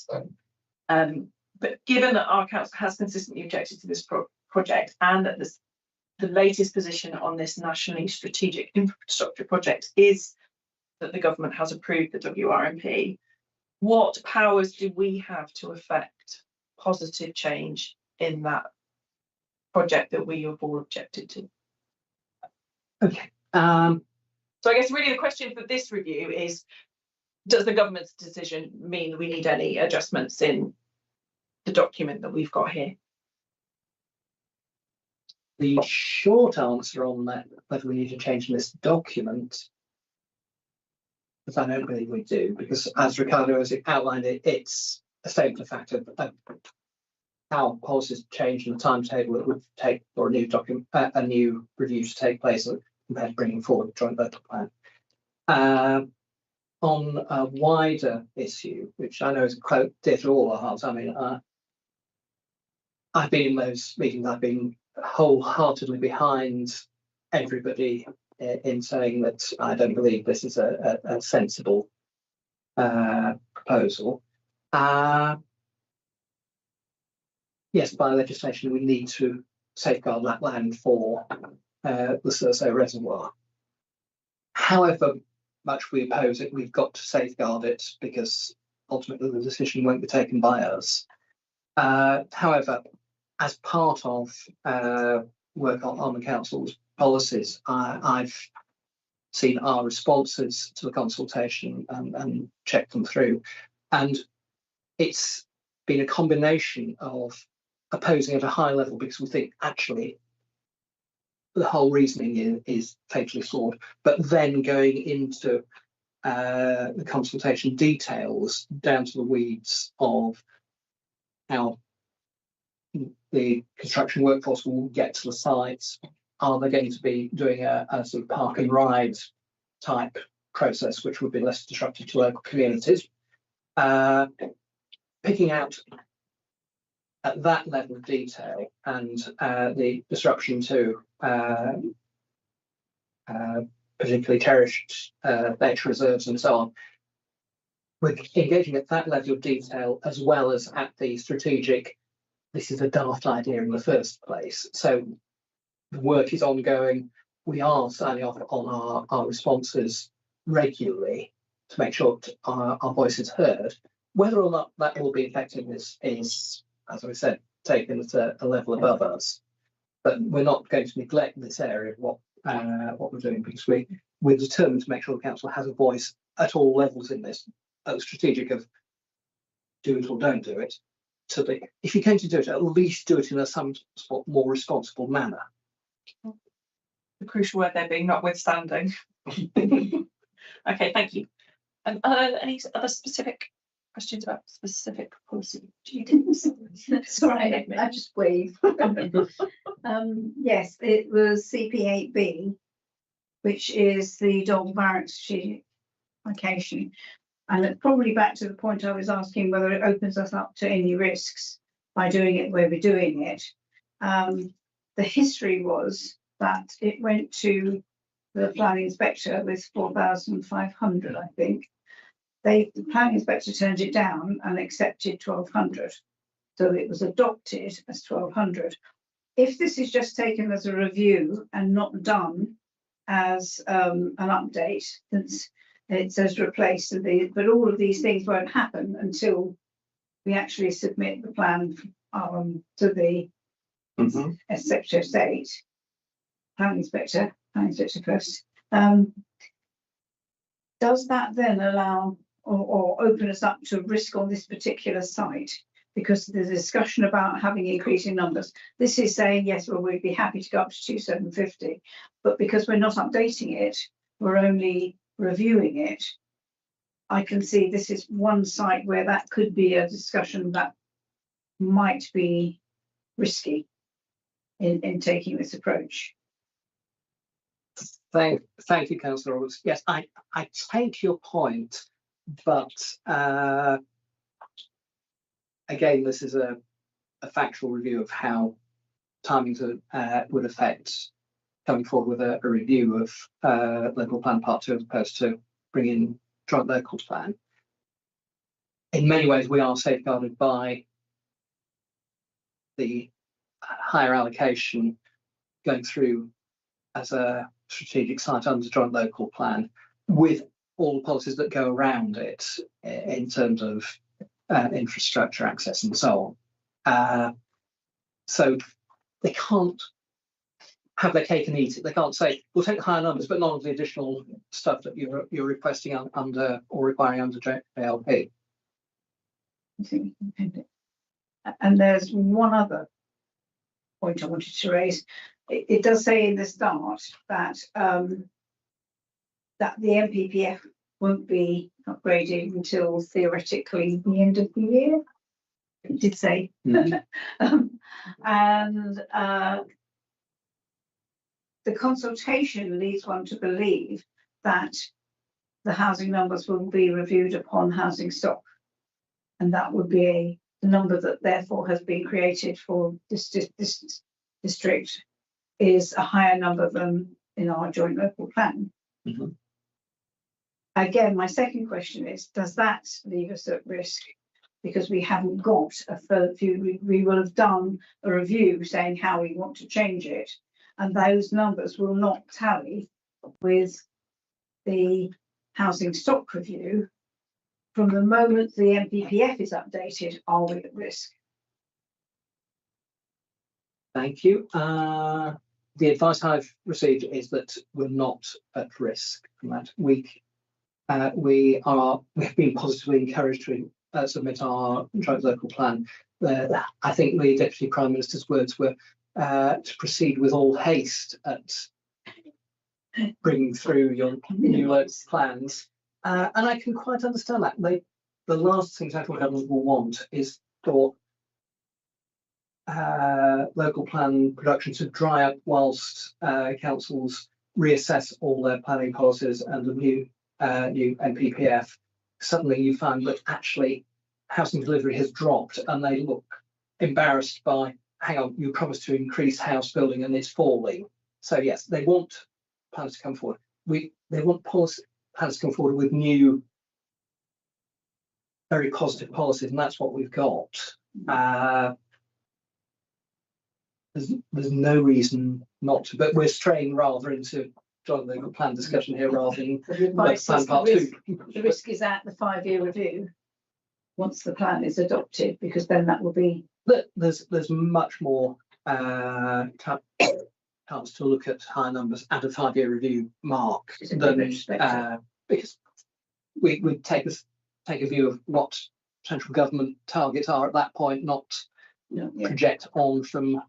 A: But given that our council has consistently objected to this project and that the latest position on this nationally strategic infrastructure project is that the government has approved the WRMP, what powers do we have to affect positive change in that project that we have all objected to?
F: Okay.
A: So I guess really the question for this review is, does the government's decision mean we need any adjustments in the document that we've got here?
F: The short answer on that, whether we need to change in this document, because I don't believe we do, because as Ricardo has outlined it, it's a statement of fact of how policies change and the timetable it would take for a new document, a new review to take place compared to bringing forward the joint local plan. On a wider issue, which I know is quite dear to all our hearts, I mean, I've been in those meetings, I've been wholeheartedly behind everybody in saying that I don't believe this is a sensible proposal. Yes, by legislation, we need to safeguard that land for the Surso Reservoir. However much we oppose it, we've got to safeguard it because ultimately the decision won't be taken by us. However, as part of work on the council's policies, I've seen our responses to the consultation and checked them through, and it's been a combination of opposing at a high level because we think actually the whole reasoning is fatally flawed, but then going into the consultation details down to the weeds of how the construction workforce will get to the sites. Are they going to be doing a sort of park and ride type process, which would be less disruptive to local communities? Picking out at that level of detail and the disruption to particularly cherished nature reserves and so on, we're engaging at that level of detail as well as at the strategic, this is a daft idea in the first place. So the work is ongoing. We are signing off on our responses regularly to make sure our voice is heard. Whether or not that will be effective is, as I said, taken at a level above us. But we're not going to neglect this area of what we're doing because we're determined to make sure the council has a voice at all levels in this, strategic of do it or don't do it, to the, if you're going to do it, at least do it in a somewhat more responsible manner.
A: The crucial word there being notwithstanding. Okay, thank you. Are there any other specific questions about specific policy?
E: Sorry, I just waved. Yes, it was CP8B, which is the Dog Barracks strategic location. And it's probably back to the point I was asking whether it opens us up to any risks by doing it where we're doing it. The history was that it went to the planning inspector with 4,500, I think. The planning inspector turned it down and accepted 1,200. So it was adopted as 1,200. If this is just taken as a review and not done as an update, since it says replace, but all of these things won't happen until we actually submit the plan to the Secretary of State, planning inspector first. Does that then allow or open us up to risk on this particular site? Because there's a discussion about having increasing numbers. This is saying, yes, well, we'd be happy to go up to 2,750, but because we're not updating it, we're only reviewing it. I can see this is one site where that could be a discussion that might be risky in taking this approach.
F: Thank you, Councillor Roberts. Yes, I take your point, but again, this is a factual review of how timings would affect coming forward with a review of local plan part 2 as opposed to bringing joint local plan. In many ways, we are safeguarded by the higher allocation going through as a strategic site under joint local plan with all the policies that go around it in terms of infrastructure access and so on. So they can't have their cake and eat it. They can't say, we'll take the higher numbers, but none of the additional stuff that you're requesting under or requiring under JLP.
E: And there's one other point I wanted to raise. It does say in the start that that the MPPF won't be upgraded until theoretically the end of the year. It did say. And the consultation leads one to believe that the housing numbers will be reviewed upon housing stock. And that would be the number that therefore has been created for this district is a higher number than in our joint local plan.
F: Mm-hmm.
E: Again, my second question is, does that leave us at risk? Because we haven't got a further view. We will have done a review saying how we want to change it. And those numbers will not tally with the housing stock review. From the moment the MPPF is updated, are we at risk?
F: Thank you. The advice I've received is that we're not at risk from that. We've been positively encouraged to submit our joint local plan. I think the Deputy Prime Minister's words were to proceed with all haste at bringing through your new local plans. And I can quite understand that. The last thing local government will want is for local plan production to dry up whilst councils reassess all their planning policies and the new NPPF. Suddenly you find that actually housing delivery has dropped and they look embarrassed by, hang on, you promised to increase house building and it's falling. So yes, they want plans to come forward. They want plans to come forward with new, very positive policies, and that's what we've got. There's no reason not to, but we're straying rather into joint local plan discussion here rather than plan part two.
E: The risk is at the 5-year review once the plan is adopted, because then that will be.
F: But there's much more chance to look at higher numbers at a 5-year review mark than because we take a view of what central government targets are at that point, not project on from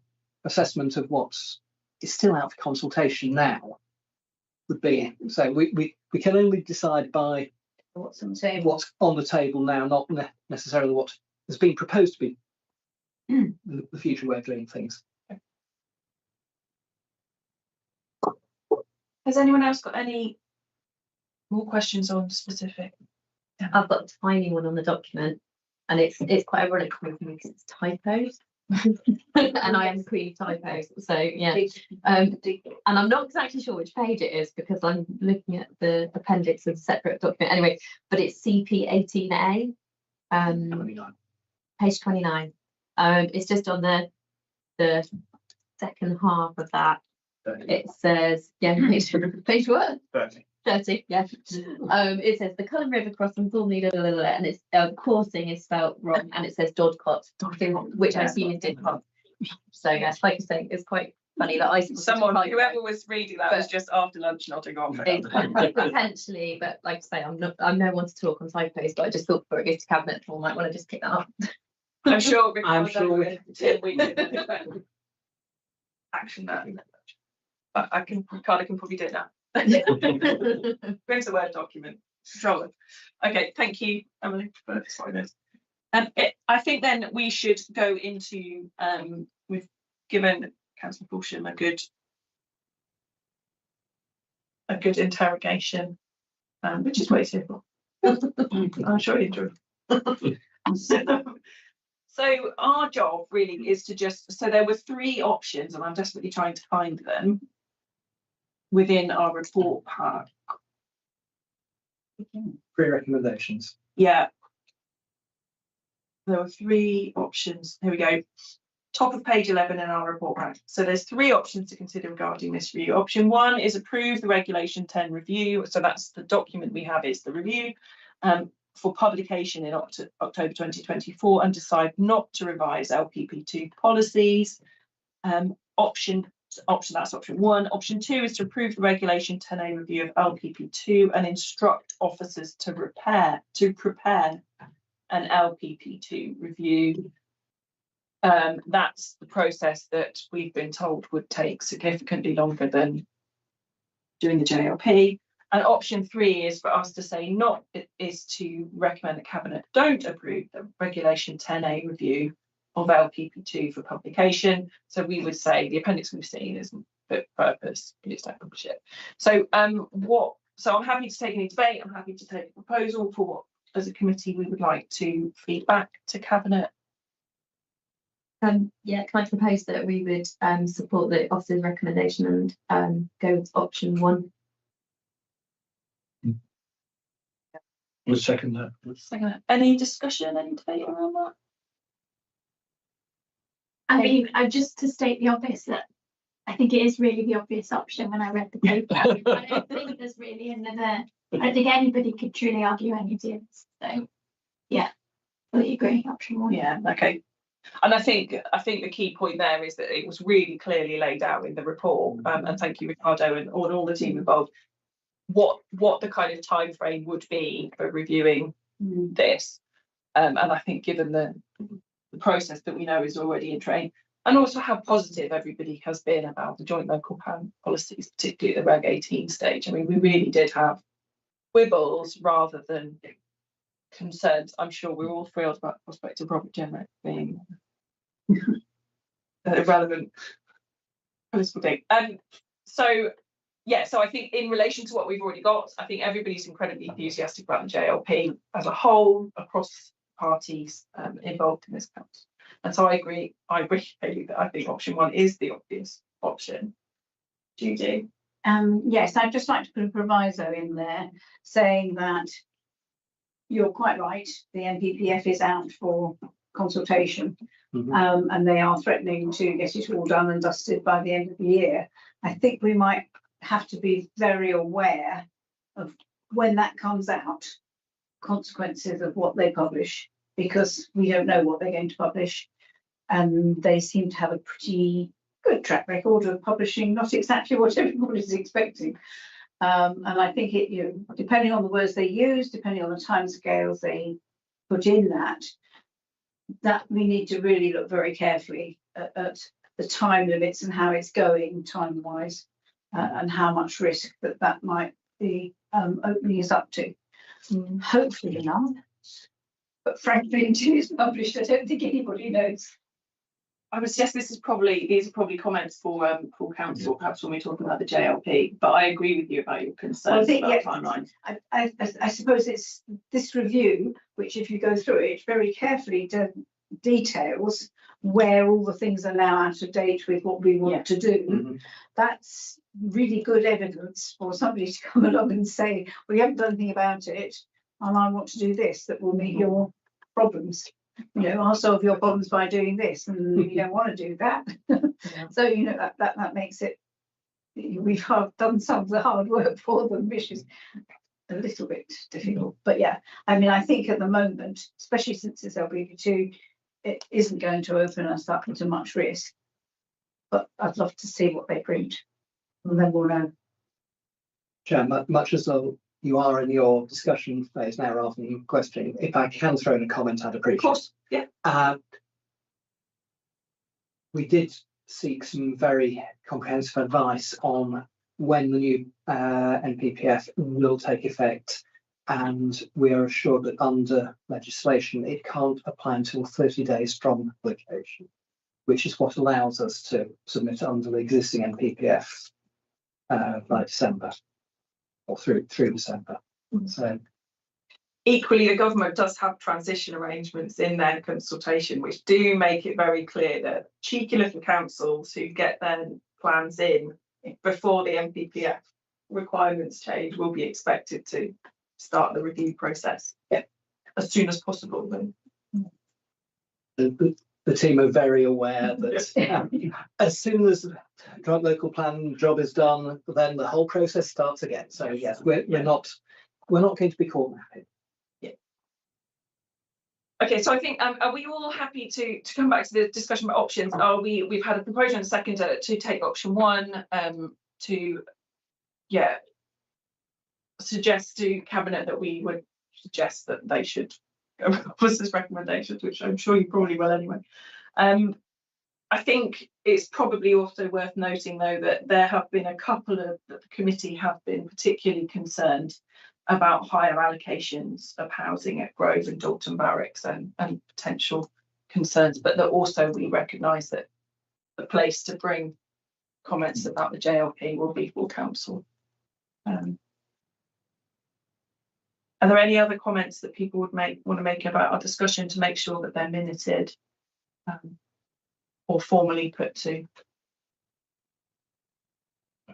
F: assessment of what is still out for consultation now would be. So we can only decide by what's on the table now, not necessarily what has been proposed to be the future way of doing things.
A: Has anyone else got any more questions on specific?
I: I've got a tiny one on the document, and it's quite ironic because it's typos. And I am the queen of typos, so yeah. And I'm not exactly sure which page it is because I'm looking at the appendix of a separate document. Anyway, but it's CP 18A, page 29. It's just on the second half of that. 30. It says, yeah, page what? 30, yeah. It says the Cullen River crossing formerly, and it's coursing is spelled wrong, and it says Dodcot, which I assume is Didcot. So yes, like you say, it's quite funny that
A: whoever was reading that was just after lunch nodding off.
I: Potentially, but like I say, I'm no one to talk on typos, but I just thought before it goes to cabinet, I might want to just pick that up.
A: I'm sure. Action that. Ricardo can probably do it now. Brings the Word document. Control it. Okay, thank you, Emily, for explaining this. I think then we should go into we've given Councillor Fulsham a good interrogation, which is what he's here for. I'm sure he enjoyed it. So our job really is to so there were 3 options, and I'm desperately trying to find them within our report pack.
F: 3 recommendations.
A: Yeah. There were 3 options. Here we go. top of page 11 in our report back. So there's 3 options to consider regarding this review. Option 1 is approve the Regulation 10 review. So that's the document we have is the review for publication in October 2024 and decide not to revise LPP2 policies. That's option 1. Option 2 is to approve the Regulation 10A review of LPP2 and instruct officers to prepare an LPP2 review. That's the process that we've been told would take significantly longer than doing the JLP. And option 3 is for us to say is to recommend the Cabinet don't approve the Regulation 10A review of LPP2 for publication. So we would say the appendix we've seen isn't fit for purpose, please don't publish it. So so I'm happy to take any debate, I'm happy to take a proposal for what as a committee we would like to feed back to Cabinet.
I: Yeah, can I propose that we would support the officer's recommendation and go with option 1?
K: We'll second that.
A: Any discussion, any debate around that?
C: I mean, just to state the obvious, that I think it is really the obvious option when I read the paper. I don't think there's really another, I don't think anybody could truly argue any of the others. So yeah, fully agree, option 1.
A: Yeah, okay. And I think the key point there is that it was really clearly laid out in the report, and thank you, Ricardo, and all the team involved, what the kind of time frame would be for reviewing this. And I think given the process that we know is already in train, and also how positive everybody has been about the joint local plan policies, particularly at the Reg 18 stage. I mean, we really did have quibbles rather than concerns. I'm sure we're all thrilled about the prospect of Robert Jenrick being irrelevant political thing. So I think in relation to what we've already got, I think everybody's incredibly enthusiastic about the JLP as a whole across parties involved in this council. And so I agree that I think option 1 is the obvious option. Judy?
E: Yes, I'd just like to put a proviso in there saying that you're quite right, the NPPF is out for consultation, and they are threatening to get it all done and dusted by the end of the year. I think we might have to be very aware of when that comes out, consequences of what they publish, because we don't know what they're going to publish, and they seem to have a pretty good track record of publishing not exactly what everybody's expecting. And I think depending on the words they use, depending on the timescales they put in that we need to really look very carefully at the time limits and how it's going time-wise, and how much risk that might be opening us up to. Hopefully none, but frankly, until it's published, I don't think anybody knows.
A: I would suggest these are probably comments for council, perhaps when we're talking about the JLP, but I agree with you about your concerns about timelines.
E: I suppose it's this review, which if you go through it very carefully details where all the things are now out of date with what we want to do. That's really good evidence for somebody to come along and say, we haven't done anything about it, and I want to do this that will meet your problems. I'll solve your problems by doing this, and you don't want to do that. So that makes it, we've done some of the hard work for them, which is a little bit difficult. But yeah, I mean, I think at the moment, especially since it's LPP2, it isn't going to open us up into much risk. But I'd love to see what they print, and then we'll know.
F: Chair, much as though you are in your discussion phase now rather than questioning, if I can throw in a comment, I'd appreciate it.
A: Of course, yeah.
F: We did seek some very comprehensive advice on when the new NPPF will take effect, and we are assured that under legislation it can't apply until 30 days from publication, which is what allows us to submit under the existing NPPF by December, or through December. So
A: equally, the government does have transition arrangements in their consultation, which do make it very clear that cheeky little councils who get their plans in before the NPPF requirements change will be expected to start the review process as soon as possible.
F: the the team are very aware that as soon as the joint local plan job is done, then the whole process starts again. So yes, we're not going to be caught napping.
A: Okay, so I think are we all happy to come back to the discussion about options? We've had a proposal and a second to take option 1 to suggest to cabinet that we would suggest that they should go with officers' recommendations, which I'm sure you probably will anyway. I think it's probably also worth noting though that there have been a couple of that the committee have been particularly concerned about higher allocations of housing at Grove and Dalton Barracks and potential concerns, but that also we recognise that the place to bring comments about the JLP will be full council. Are there any other comments that people would want to make about our discussion to make sure that they're minuted or formally put to?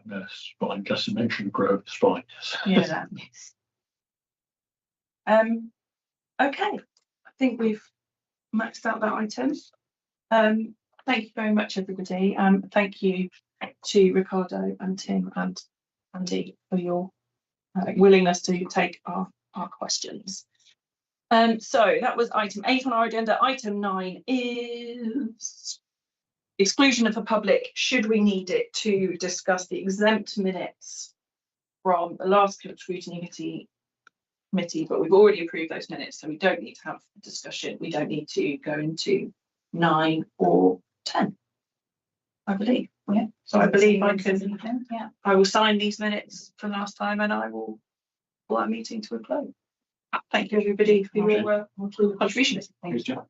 K: That's fine. Just to mention Grove is fine.
A: Yeah. Okay, I think we've maxed out that item. Thank you very much, everybody. Thank you to Ricardo and Tim and Andy for your willingness to take our questions. So that was item 8 on our agenda. Item 9 is exclusion of the public, should we need it to discuss the exempt minutes from the last scrutiny committee, but we've already approved those minutes, so we don't need to have a discussion. We don't need to go into 9 or 10, I believe. Yeah. So I believe I will sign these minutes from last time and I will pull our meeting to a close. Thank you everybody for your contributions.
K: Thank you.